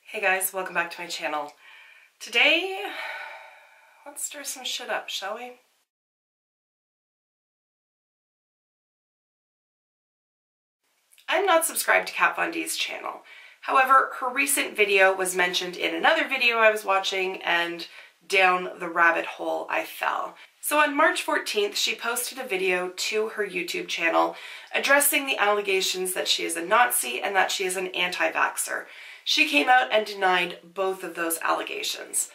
Hey guys, welcome back to my channel. Today, let's stir some shit up, shall we? I'm not subscribed to Kat Von D's channel. However, her recent video was mentioned in another video I was watching, and down the rabbit hole I fell. So on March 14th, she posted a video to her YouTube channel addressing the allegations that she is a Nazi and that she is an anti-vaxxer. She came out and denied both of those allegations.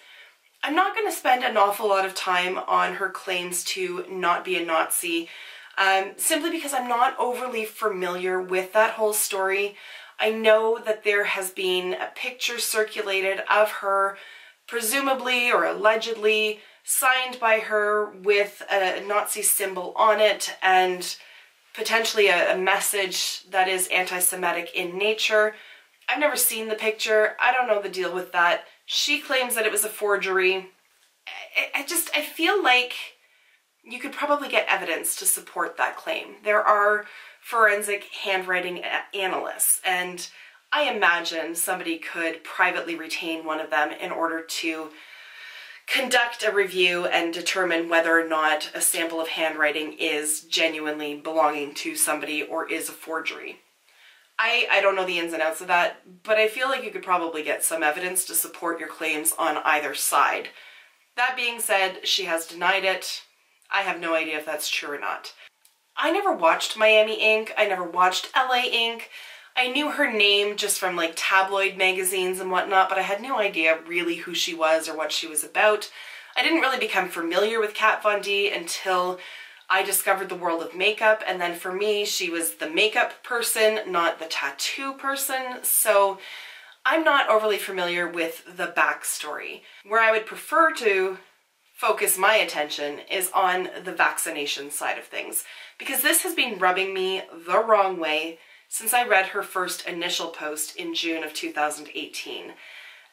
I'm not going to spend an awful lot of time on her claims to not be a Nazi, simply because I'm not overly familiar with that whole story. I know that there has been a picture circulated of her, presumably or allegedly, signed by her with a Nazi symbol on it and potentially a message that is anti-Semitic in nature. I've never seen the picture. I don't know the deal with that. She claims that it was a forgery. I feel like you could probably get evidence to support that claim. There are forensic handwriting analysts, and I imagine somebody could privately retain one of them in order to conduct a review and determine whether or not a sample of handwriting is genuinely belonging to somebody or is a forgery. I don't know the ins and outs of that, but I feel like you could probably get some evidence to support your claims on either side. That being said, she has denied it. I have no idea if that's true or not. I never watched Miami Ink. I never watched LA Ink. I knew her name just from like tabloid magazines and whatnot, but I had no idea really who she was or what she was about. I didn't really become familiar with Kat Von D until I discovered the world of makeup, and then for me, she was the makeup person, not the tattoo person, so I'm not overly familiar with the backstory. Where I would prefer to focus my attention is on the vaccination side of things, because this has been rubbing me the wrong way since I read her first initial post in June of 2018.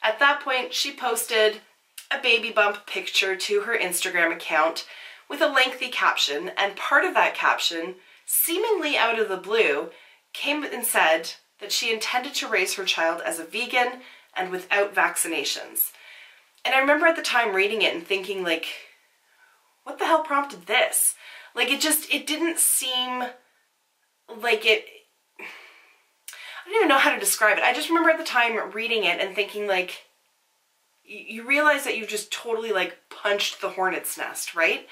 At that point, she posted a baby bump picture to her Instagram account with a lengthy caption, and part of that caption, seemingly out of the blue, came and said that she intended to raise her child as a vegan and without vaccinations. And I remember at the time reading it and thinking, like, what the hell prompted this? Like, it didn't seem like it... I don't even know how to describe it. I just remember at the time reading it and thinking, like, you realize that you just totally, like, punched the hornet's nest, right?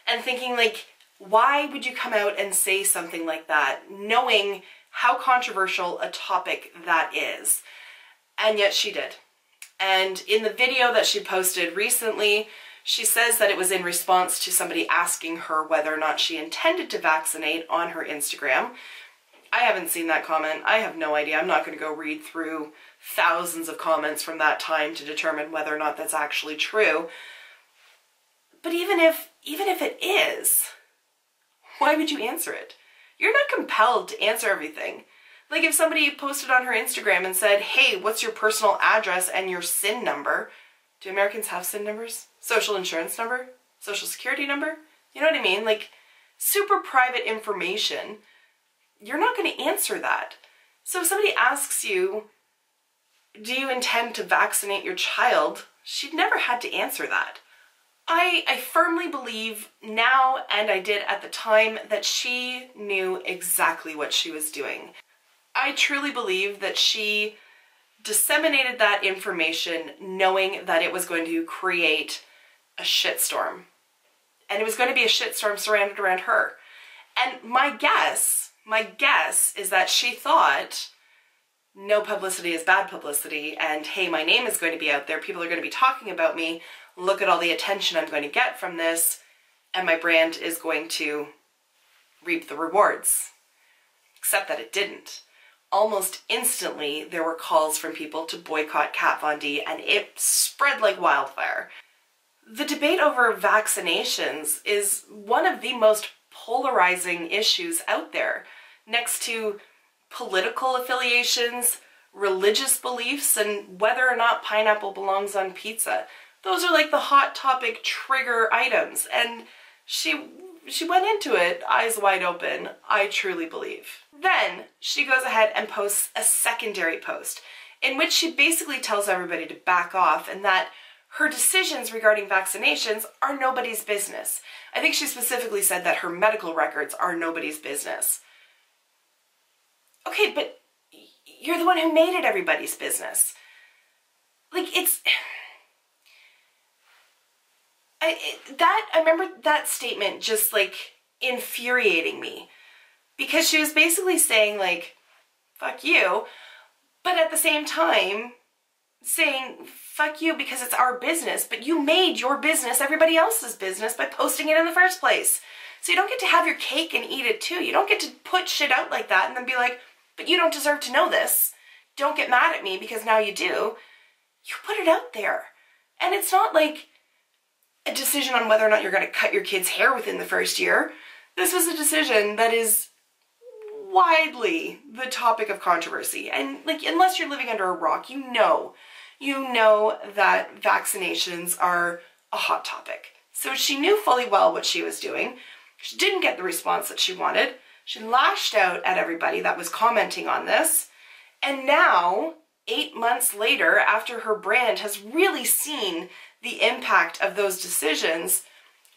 And thinking, like, why would you come out and say something like that, knowing how controversial a topic that is? And yet she did. And in the video that she posted recently, she says that it was in response to somebody asking her whether or not she intended to vaccinate on her Instagram. I haven't seen that comment. I have no idea. I'm not going to go read through thousands of comments from that time to determine whether or not that's actually true. But even if it is, why would you answer it? You're not compelled to answer everything. Like if somebody posted on her Instagram and said, hey, what's your personal address and your SIN number? Do Americans have SIN numbers? Social insurance number? Social security number? You know what I mean? Like super private information. You're not going to answer that. So if somebody asks you, do you intend to vaccinate your child? She'd never had to answer that. I firmly believe now, and I did at the time, that she knew exactly what she was doing. I truly believe that she disseminated that information knowing that it was going to create a shitstorm. And it was going to be a shitstorm surrounded around her. And my guess is that she thought no publicity is bad publicity, and hey, my name is going to be out there, people are going to be talking about me, look at all the attention I'm going to get from this, and my brand is going to reap the rewards. Except that it didn't. Almost instantly, there were calls from people to boycott Kat Von D, and it spread like wildfire. The debate over vaccinations is one of the most polarizing issues out there, next to political affiliations, religious beliefs, and whether or not pineapple belongs on pizza. Those are like the hot topic trigger items, and she went into it eyes wide open, I truly believe. Then she goes ahead and posts a secondary post in which she basically tells everybody to back off and that her decisions regarding vaccinations are nobody's business. I think she specifically said that her medical records are nobody's business. Okay, but you're the one who made it everybody's business. Like, I remember that statement just, like, infuriating me. Because she was basically saying, like, fuck you, but at the same time saying, fuck you because it's our business, but you made your business everybody else's business by posting it in the first place. So you don't get to have your cake and eat it too. You don't get to put shit out like that and then be like, but you don't deserve to know this. Don't get mad at me because now you do. You put it out there. And it's not like a decision on whether or not you're going to cut your kid's hair within the first year. This was a decision that is widely the topic of controversy. And like, unless you're living under a rock, you know that vaccinations are a hot topic. So she knew fully well what she was doing. She didn't get the response that she wanted. She lashed out at everybody that was commenting on this. And now, 8 months later, after her brand has really seen the impact of those decisions,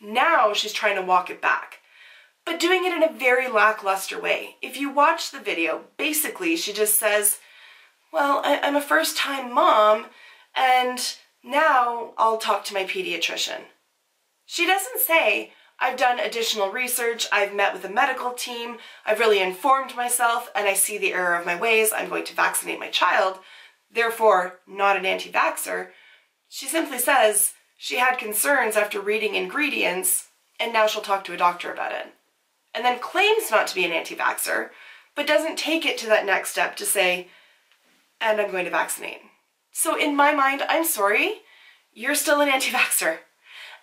now she's trying to walk it back. But doing it in a very lackluster way. If you watch the video, basically she just says, well, I'm a first-time mom, and now I'll talk to my pediatrician. She doesn't say, I've done additional research, I've met with a medical team, I've really informed myself, and I see the error of my ways, I'm going to vaccinate my child, therefore not an anti-vaxxer. She simply says she had concerns after reading ingredients, and now she'll talk to a doctor about it. And then claims not to be an anti-vaxxer, but doesn't take it to that next step to say, and I'm going to vaccinate. So in my mind, I'm sorry, you're still an anti-vaxxer.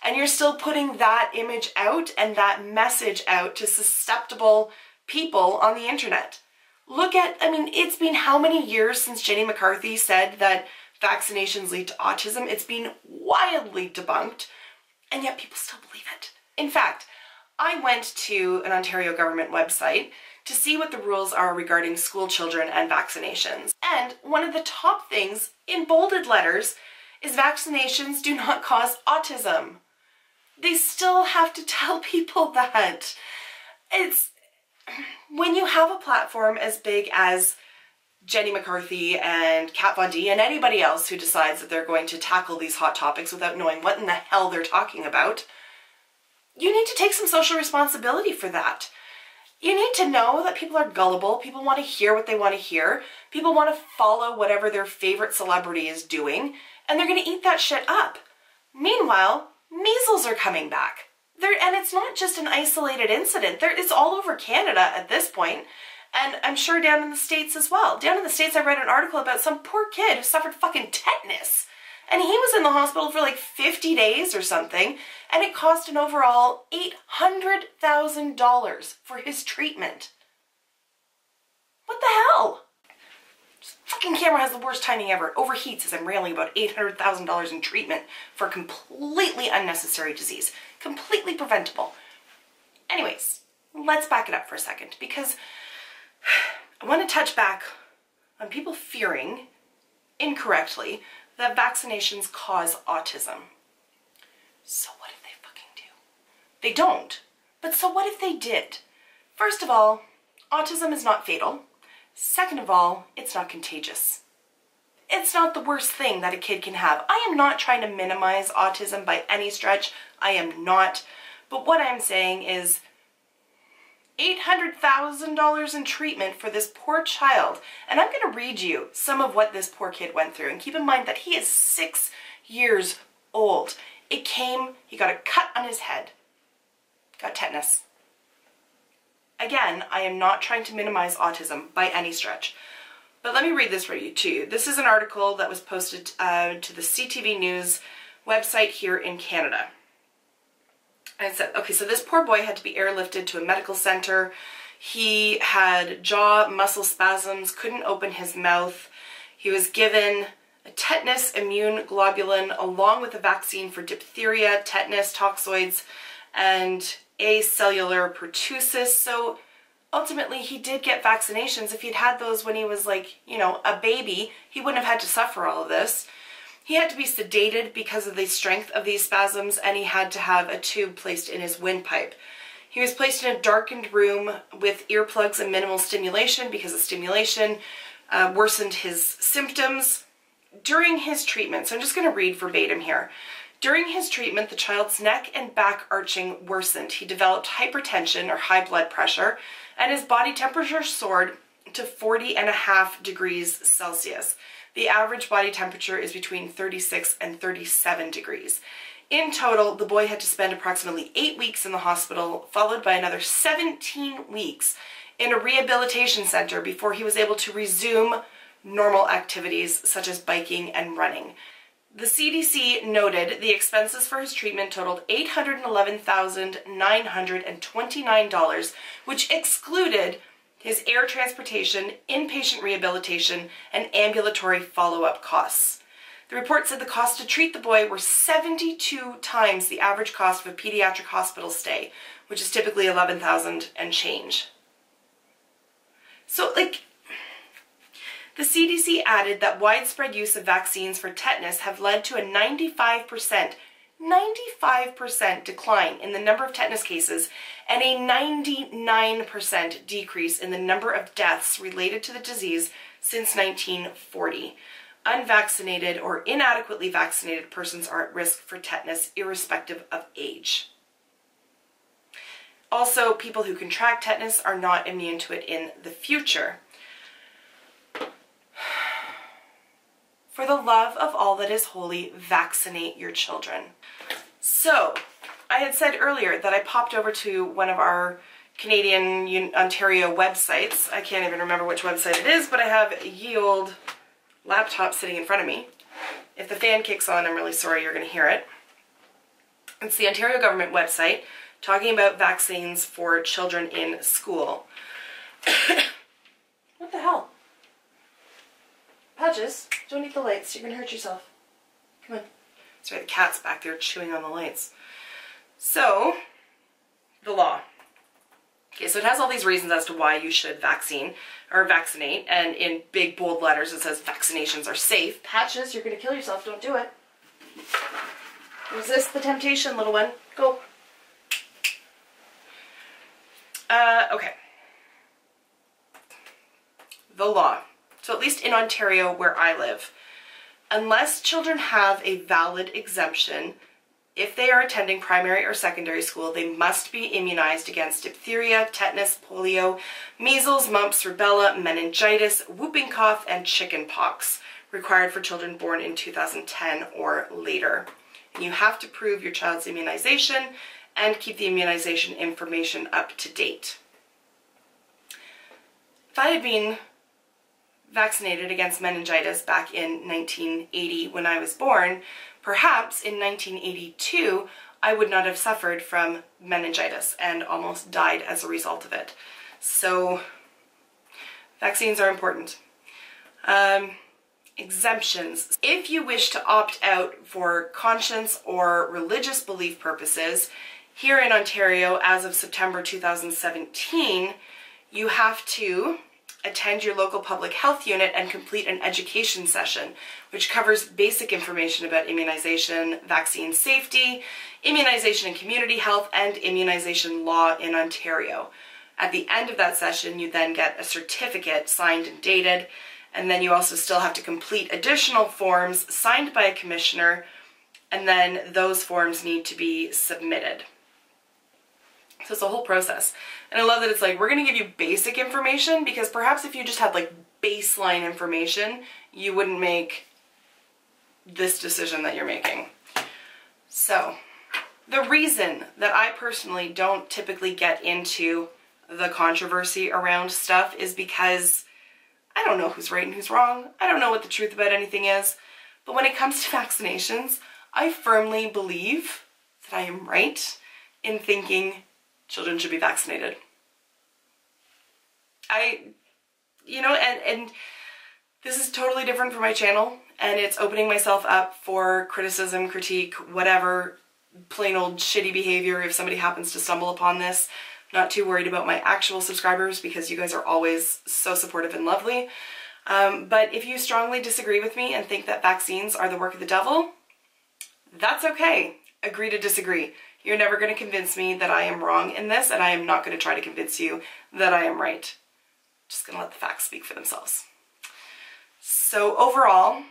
And you're still putting that image out and that message out to susceptible people on the internet. Look at, I mean, it's been how many years since Jenny McCarthy said that vaccinations lead to autism? It's been wildly debunked, and yet people still believe it. In fact, I went to an Ontario government website to see what the rules are regarding school children and vaccinations. And one of the top things in bolded letters is vaccinations do not cause autism. They still have to tell people that. It's, when you have a platform as big as Jenny McCarthy and Kat Von D and anybody else who decides that they're going to tackle these hot topics without knowing what in the hell they're talking about, you need to take some social responsibility for that. You need to know that people are gullible, people want to hear what they want to hear, people want to follow whatever their favorite celebrity is doing, and they're going to eat that shit up. Meanwhile, measles are coming back. And it's not just an isolated incident. It's all over Canada at this point, and I'm sure down in the States as well. Down in the States, I read an article about some poor kid who suffered fucking tetanus. And he was in the hospital for like 50 days or something, and it cost an overall $800,000 for his treatment. What the hell? This fucking camera has the worst timing ever. It overheats as I'm railing about $800,000 in treatment for a completely unnecessary disease. Completely preventable. Anyways, let's back it up for a second, because I want to touch back on people fearing, incorrectly, that vaccinations cause autism. So what if they fucking do? They don't. But so what if they did? First of all, autism is not fatal. Second of all, it's not contagious. It's not the worst thing that a kid can have. I am not trying to minimize autism by any stretch. I am not. But what I'm saying is $800,000 in treatment for this poor child. And I'm going to read you some of what this poor kid went through. And keep in mind that he is 6 years old. He got a cut on his head. Got tetanus. Again, I am not trying to minimize autism by any stretch. But let me read this to you. This is an article that was posted to the CTV News website here in Canada. And it said, okay, so this poor boy had to be airlifted to a medical center. He had jaw muscle spasms, couldn't open his mouth. He was given a tetanus immune globulin along with a vaccine for diphtheria, tetanus, toxoids, and acellular pertussis. So ultimately he did get vaccinations. If he'd had those when he was like, you know, a baby, he wouldn't have had to suffer all of this. He had to be sedated because of the strength of these spasms, and he had to have a tube placed in his windpipe. He was placed in a darkened room with earplugs and minimal stimulation because the stimulation worsened his symptoms. During his treatment, so I'm just going to read verbatim here. During his treatment, the child's neck and back arching worsened. He developed hypertension or high blood pressure, and his body temperature soared to 40.5 degrees Celsius. The average body temperature is between 36 and 37 degrees. In total, the boy had to spend approximately 8 weeks in the hospital, followed by another 17 weeks in a rehabilitation center before he was able to resume normal activities such as biking and running. The CDC noted the expenses for his treatment totaled $811,929, which excluded his air transportation, inpatient rehabilitation, and ambulatory follow-up costs. The report said the cost to treat the boy were 72 times the average cost of a pediatric hospital stay, which is typically $11,000 and change. So, like, the CDC added that widespread use of vaccines for tetanus have led to a 95% decline in the number of tetanus cases and a 99% decrease in the number of deaths related to the disease since 1940. Unvaccinated or inadequately vaccinated persons are at risk for tetanus irrespective of age. Also, people who contract tetanus are not immune to it in the future. For the love of all that is holy, vaccinate your children. So, I had said earlier that I popped over to one of our Canadian Ontario websites. I can't even remember which website it is, but I have a ye old laptop sitting in front of me. If the fan kicks on, I'm really sorry, you're going to hear it. It's the Ontario government website talking about vaccines for children in school. What the hell? Patches, don't eat the lights. You're going to hurt yourself. Come on. Sorry, the cat's back there chewing on the lights. So, the law. Okay, so it has all these reasons as to why you should vaccinate, and in big bold letters it says vaccinations are safe. Patches, you're going to kill yourself. Don't do it. Resist the temptation, little one. Go. Okay. The law. So at least in Ontario, where I live, unless children have a valid exemption, if they are attending primary or secondary school, they must be immunized against diphtheria, tetanus, polio, measles, mumps, rubella, meningitis, whooping cough, and chicken pox, required for children born in 2010 or later. And you have to prove your child's immunization and keep the immunization information up to date. If I had been vaccinated against meningitis back in 1980 when I was born, perhaps in 1982 I would not have suffered from meningitis and almost died as a result of it. So vaccines are important. Exemptions. If you wish to opt out for conscience or religious belief purposes, here in Ontario as of September 2017, you have to attend your local public health unit and complete an education session, which covers basic information about immunization, vaccine safety, immunization and community health, and immunization law in Ontario. At the end of that session, you then get a certificate signed and dated, and then you also still have to complete additional forms signed by a commissioner, and then those forms need to be submitted. So it's a whole process. And I love that it's like, we're going to give you basic information, because perhaps if you just had like baseline information, you wouldn't make this decision that you're making. So the reason that I personally don't typically get into the controversy around stuff is because I don't know who's right and who's wrong. I don't know what the truth about anything is. But when it comes to vaccinations, I firmly believe that I am right in thinking children should be vaccinated. And this is totally different from my channel, and it's opening myself up for criticism, critique, whatever, plain old shitty behavior if somebody happens to stumble upon this. Not too worried about my actual subscribers because you guys are always so supportive and lovely. But if you strongly disagree with me and think that vaccines are the work of the devil, that's okay. Agree to disagree. You're never going to convince me that I am wrong in this, and I am not going to try to convince you that I am right. Just going to let the facts speak for themselves. So overall,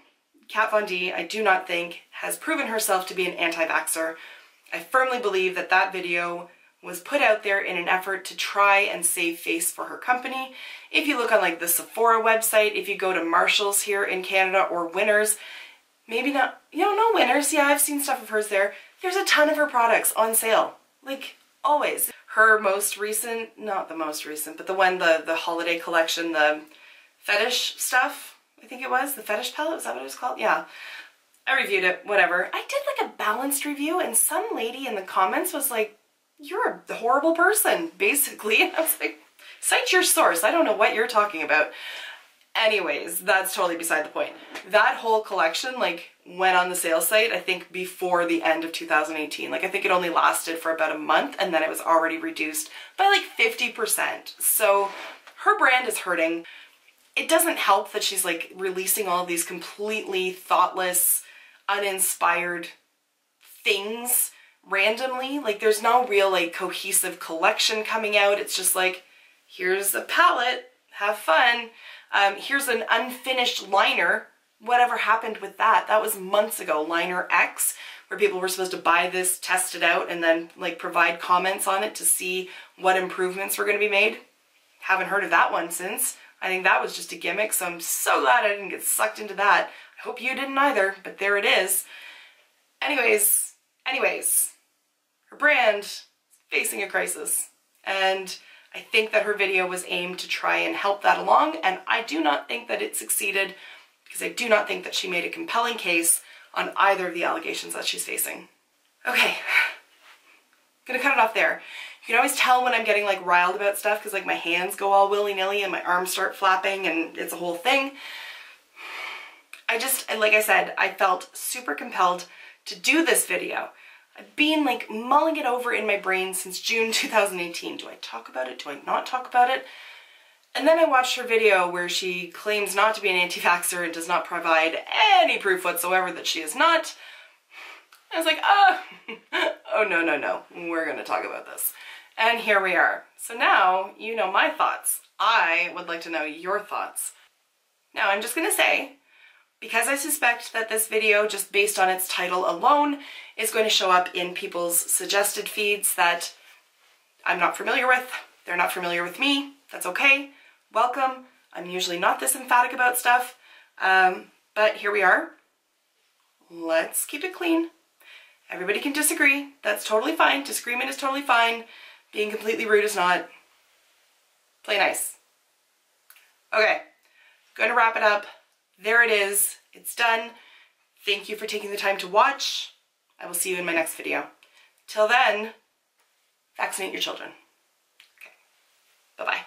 Kat Von D, I do not think, has proven herself to be an anti-vaxxer. I firmly believe that that video was put out there in an effort to try and save face for her company. If you look on like the Sephora website, if you go to Marshall's here in Canada or Winners, maybe not, no Winners, yeah, I've seen stuff of hers there. There's a ton of her products on sale, like always. Her most recent, not the most recent, but the one, the holiday collection, the fetish stuff, I think it was, the fetish palette, is that what it was called? Yeah. I reviewed it, whatever. I did like a balanced review and some lady in the comments was like, "You're a horrible person," basically. And I was like, cite your source. I don't know what you're talking about. Anyways, that's totally beside the point. That whole collection like went on the sales site, I think before the end of 2018. Like I think it only lasted for about a month and then it was already reduced by like 50%. So her brand is hurting. It doesn't help that she's like releasing all of these completely thoughtless, uninspired things randomly. Like there's no real like cohesive collection coming out. It's just like, here's a palette, have fun. Here's an unfinished liner. Whatever happened with that? That was months ago, Liner X, where people were supposed to buy this, test it out, and then like provide comments on it to see what improvements were going to be made. Haven't heard of that one since. I think that was just a gimmick, so I'm so glad I didn't get sucked into that. I hope you didn't either, but there it is. Anyways, her brand is facing a crisis, and I think that her video was aimed to try and help that along, and I do not think that it succeeded because I do not think that she made a compelling case on either of the allegations that she's facing. Okay, I'm gonna cut it off there. You can always tell when I'm getting like riled about stuff because like my hands go all willy-nilly and my arms start flapping and it's a whole thing. Like I said, I felt super compelled to do this video. I've been like mulling it over in my brain since June 2018. Do I talk about it? Do I not talk about it? And then I watched her video where she claims not to be an anti-vaxxer and does not provide any proof whatsoever that she is not. I was like, oh no, we're gonna talk about this. And here we are. So now you know my thoughts. I would like to know your thoughts. Now I'm just gonna say, because I suspect that this video, just based on its title alone, is going to show up in people's suggested feeds that I'm not familiar with. They're not familiar with me. That's okay. Welcome. I'm usually not this emphatic about stuff, but here we are. Let's keep it clean. Everybody can disagree. That's totally fine. Disagreement is totally fine. Being completely rude is not. Play nice. Okay, going to wrap it up. There it is. It's done. Thank you for taking the time to watch. I will see you in my next video. Till then, vaccinate your children. Okay, bye-bye.